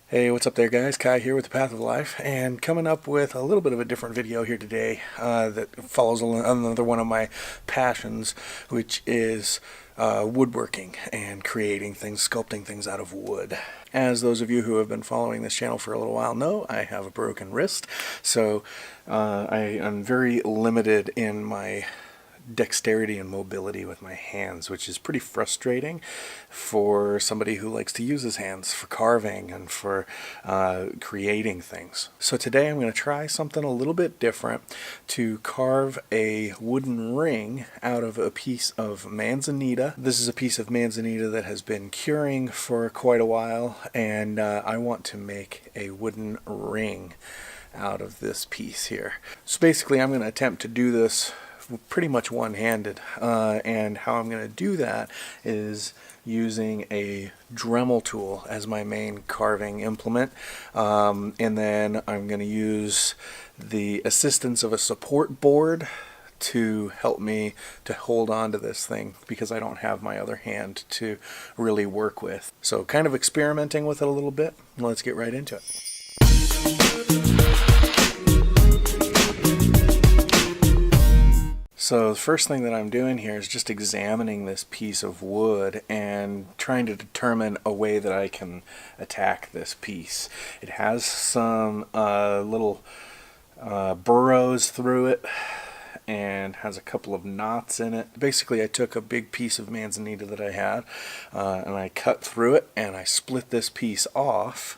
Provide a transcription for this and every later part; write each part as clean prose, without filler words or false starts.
Hey, what's up there guys? Kai here with The Path of Life, and coming up with a little bit of a different video here today that follows another one of my passions, which is woodworking and creating things, sculpting things out of wood. As those of you who have been following this channel for a little while know, I have a broken wrist, so I am very limited in my dexterity and mobility with my hands, which is pretty frustrating for somebody who likes to use his hands for carving and for creating things. So today I'm going to try something a little bit different to carve a wooden ring out of a piece of manzanita. This is a piece of manzanita that has been curing for quite a while, and I want to make a wooden ring out of this piece here. So basically I'm going to attempt to do this pretty much one-handed, and how I'm going to do that is using a Dremel tool as my main carving implement, and then I'm going to use the assistance of a support board to help me to hold on to this thing because I don't have my other hand to really work with. So kind of experimenting with it a little bit. Let's get right into it. So the first thing that I'm doing here is just examining this piece of wood and trying to determine a way that I can attack this piece. It has some little burrows through it and has a couple of knots in it. Basically I took a big piece of manzanita that I had and I cut through it and I split this piece off.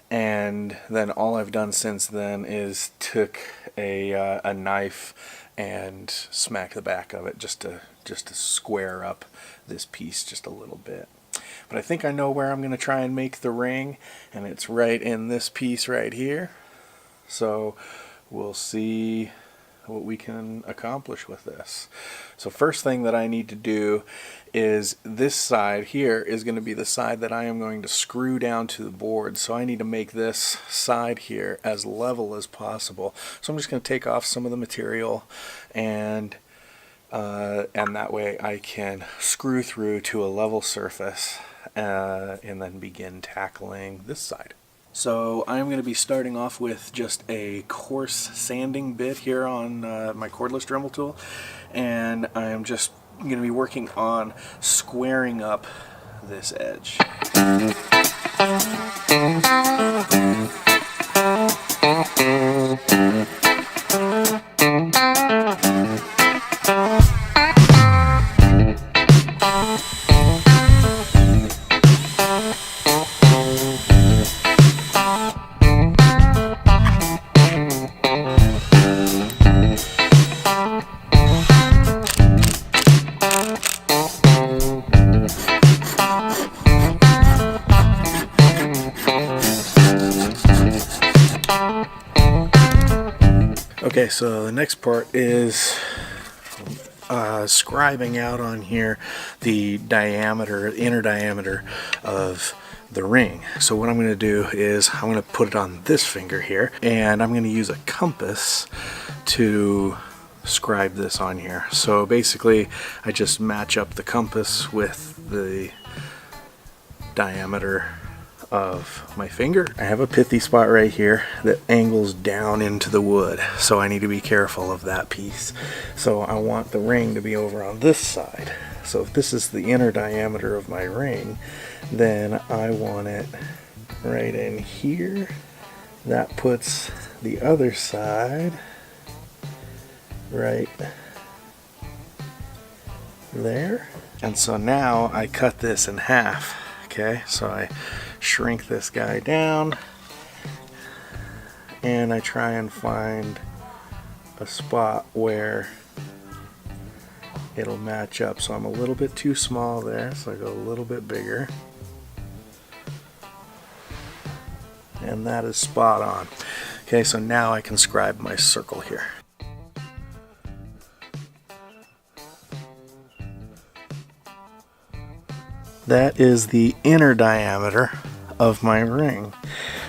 And then all I've done since then is took a knife and smack the back of it just to square up this piece just a little bit. But I think I know where I'm going to try and make the ring, and it's right in this piece right here. So we'll see what we can accomplish with this. So first thing that I need to do is this side here is going to be the side that I am going to screw down to the board. So I need to make this side here as level as possible. So I'm just going to take off some of the material and that way I can screw through to a level surface and then begin tackling this side. So I'm going to be starting off with just a coarse sanding bit here on my cordless Dremel tool, and I am just going to be working on squaring up this edge. Okay, so the next part is scribing out on here the diameter, inner diameter of the ring. So what I'm going to do is I'm going to put it on this finger here, and I'm going to use a compass to scribe this on here. So basically I just match up the compass with the diameter of my finger. I have a pithy spot right here that angles down into the wood, so I need to be careful of that piece. So I want the ring to be over on this side. So if this is the inner diameter of my ring, then I want it right in here. That puts the other side right there. And so now I cut this in half. Okay, so I shrink this guy down and I try and find a spot where it'll match up. So I'm a little bit too small there, so I go a little bit bigger, and that is spot on. Okay, so now I can scribe my circle here. That is the inner diameter of my ring.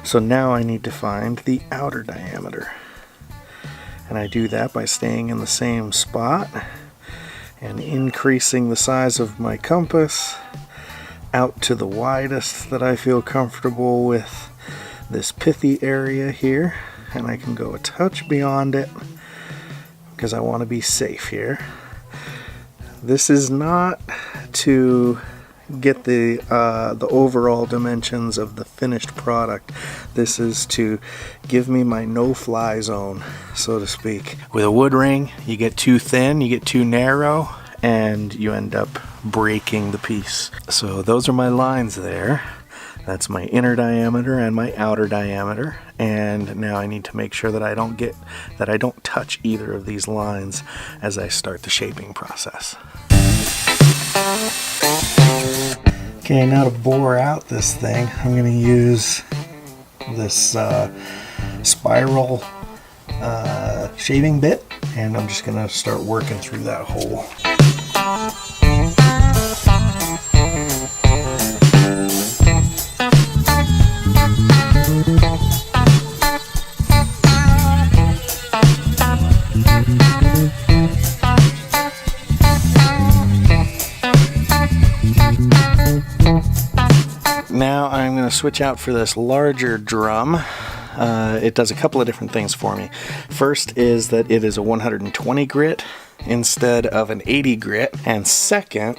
So now I need to find the outer diameter. And I do that by staying in the same spot and increasing the size of my compass out to the widest that I feel comfortable with this pithy area here, and I can go a touch beyond it because I want to be safe here. This is not to get the overall dimensions of the finished product. This is to give me my no-fly zone, so to speak. With a wood ring, you get too thin, you get too narrow, and you end up breaking the piece. So those are my lines there. That's my inner diameter and my outer diameter. And now I need to make sure that I don't touch either of these lines as I start the shaping process. Okay, now to bore out this thing, I'm going to use this spiral shaving bit, and I'm just going to start working through that hole. Now I'm going to switch out for this larger drum. It does a couple of different things for me. First is that it is a 120 grit instead of an 80 grit. And second,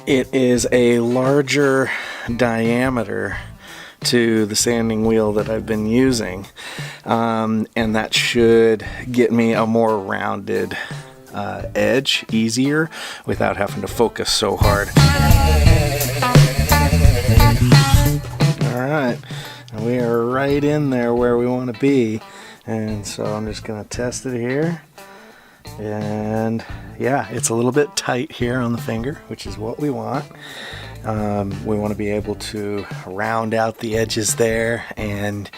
it is a larger diameter to the sanding wheel that I've been using. And that should get me a more rounded edge easier without having to focus so hard. Alright, we are right in there where we want to be, and so I'm just going to test it here. And yeah, it's a little bit tight here on the finger, which is what we want. We want to be able to round out the edges there and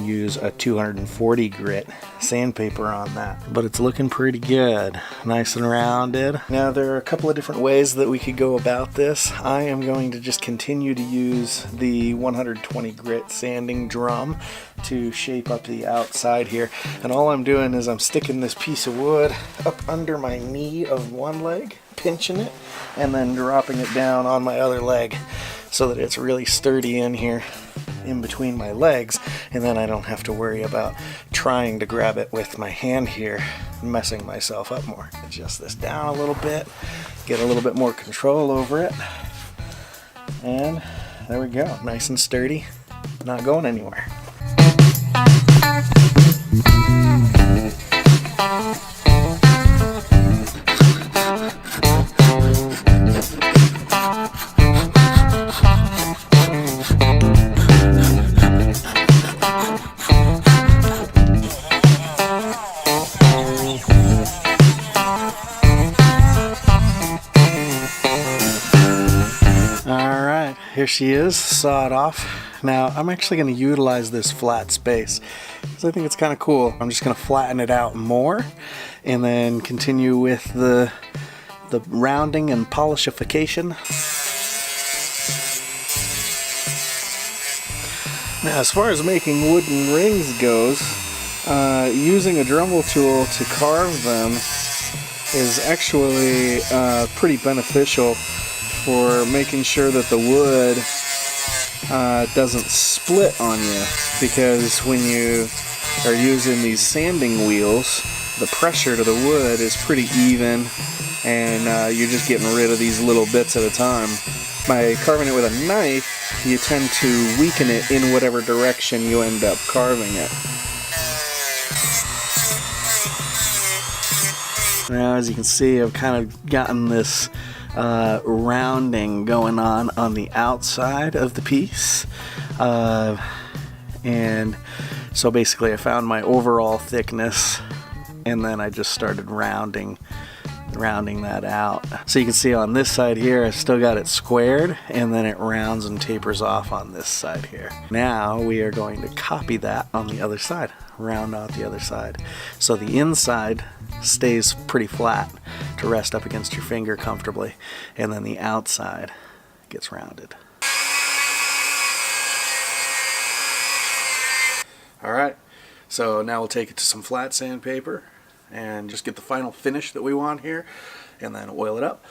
use a 240 grit sandpaper on that. But it's looking pretty good, nice and rounded. Now there are a couple of different ways that we could go about this. I am going to just continue to use the 120 grit sanding drum to shape up the outside here, and all I'm doing is I'm sticking this piece of wood up under my knee of one leg, pinching it, and then dropping it down on my other leg so that it's really sturdy in here in between my legs, and then I don't have to worry about trying to grab it with my hand here, messing myself up more. Adjust this down a little bit, get a little bit more control over it, and there we go, nice and sturdy, not going anywhere. Here she is, sawed off. Now I'm actually going to utilize this flat space because I think it's kind of cool. I'm just going to flatten it out more and then continue with the rounding and polishification. Now as far as making wooden rings goes, using a Dremel tool to carve them is actually pretty beneficial for making sure that the wood doesn't split on you, because when you are using these sanding wheels, the pressure to the wood is pretty even, and you're just getting rid of these little bits at a time. By carving it with a knife, you tend to weaken it in whatever direction you end up carving it. Now as you can see, I've kind of gotten this rounding going on the outside of the piece, and so basically I found my overall thickness and then I just started rounding that out. So you can see on this side here I still got it squared, and then it rounds and tapers off on this side here. Now we are going to copy that on the other side, round out the other side, so the inside stays pretty flat to rest up against your finger comfortably, and then the outside gets rounded. Alright, so now we'll take it to some flat sandpaper and just get the final finish that we want here, and then oil it up.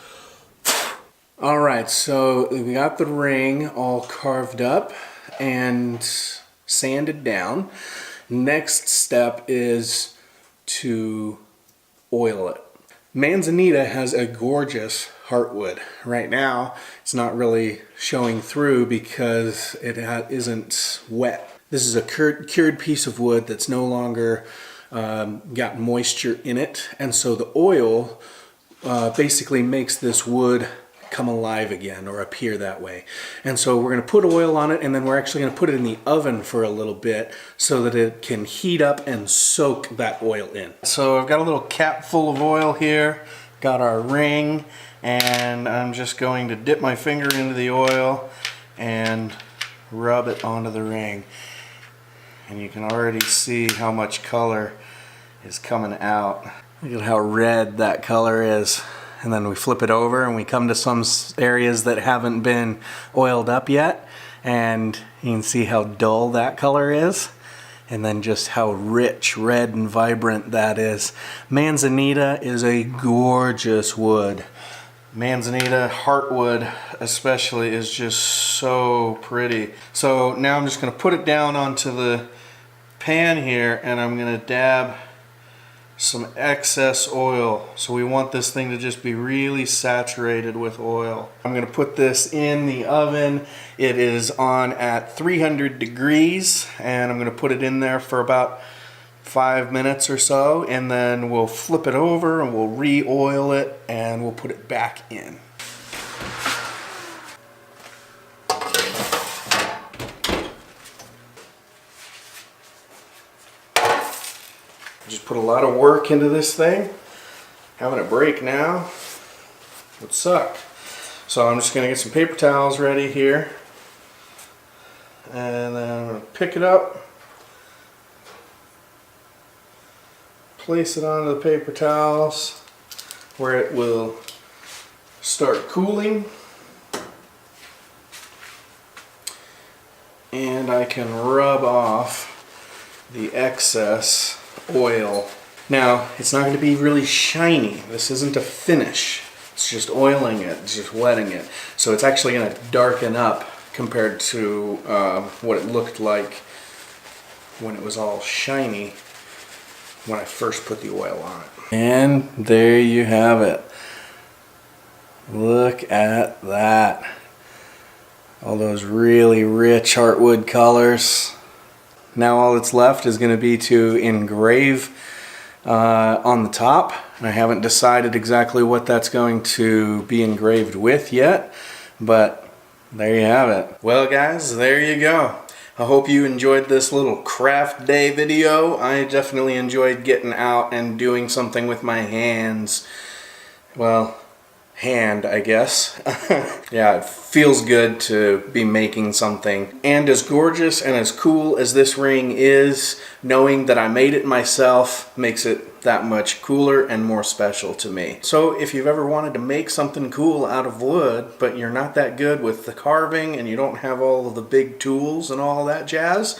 Alright, so we got the ring all carved up, and sanded down. Next step is to oil it. Manzanita has a gorgeous heartwood. Right now, it's not really showing through because it isn't wet. This is a cured piece of wood that's no longer got moisture in it, and so the oil basically makes this wood come alive again or appear that way. And so we're going to put oil on it, and then we're actually going to put it in the oven for a little bit so that it can heat up and soak that oil in. So I've got a little cap full of oil here, got our ring, and I'm just going to dip my finger into the oil and rub it onto the ring. And you can already see how much color is coming out. Look at how red that color is. And then we flip it over and we come to some areas that haven't been oiled up yet, and you can see how dull that color is, and then just how rich, red, and vibrant that is. Manzanita is a gorgeous wood. Manzanita, heartwood especially, is just so pretty. So now I'm just going to put it down onto the pan here, and I'm going to dab some excess oil. So we want this thing to just be really saturated with oil. I'm going to put this in the oven. It is on at 300 degrees, and I'm going to put it in there for about 5 minutes or so, and then we'll flip it over and we'll re-oil it and we'll put it back in. Just put a lot of work into this thing. Having it break now would suck. So I'm just going to get some paper towels ready here, and then I'm going to pick it up, place it onto the paper towels where it will start cooling, and I can rub off the excess oil. Now, it's not going to be really shiny. This isn't a finish. It's just oiling it, it's just wetting it. So it's actually going to darken up compared to what it looked like when it was all shiny when I first put the oil on it. And there you have it. Look at that. All those really rich heartwood colors. Now all that's left is going to be to engrave on the top. I haven't decided exactly what that's going to be engraved with yet, but there you have it. Well guys, there you go. I hope you enjoyed this little craft day video. I definitely enjoyed getting out and doing something with my hands. Well, hand, I guess. Yeah, it feels good to be making something. And as gorgeous and as cool as this ring is, knowing that I made it myself makes it that much cooler and more special to me. So if you've ever wanted to make something cool out of wood, but you're not that good with the carving and you don't have all of the big tools and all that jazz,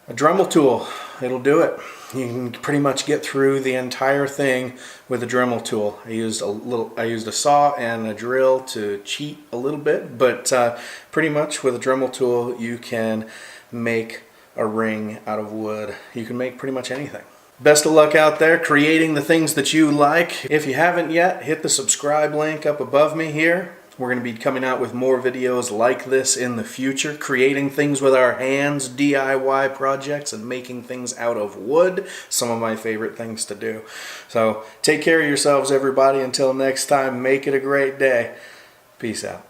a Dremel tool, it'll do it. You can pretty much get through the entire thing with a Dremel tool. I used a saw and a drill to cheat a little bit, but pretty much with a Dremel tool you can make a ring out of wood. You can make pretty much anything. Best of luck out there creating the things that you like. If you haven't yet, hit the subscribe link up above me here. We're going to be coming out with more videos like this in the future, creating things with our hands, DIY projects, and making things out of wood. Some of my favorite things to do. So take care of yourselves, everybody. Until next time, make it a great day. Peace out.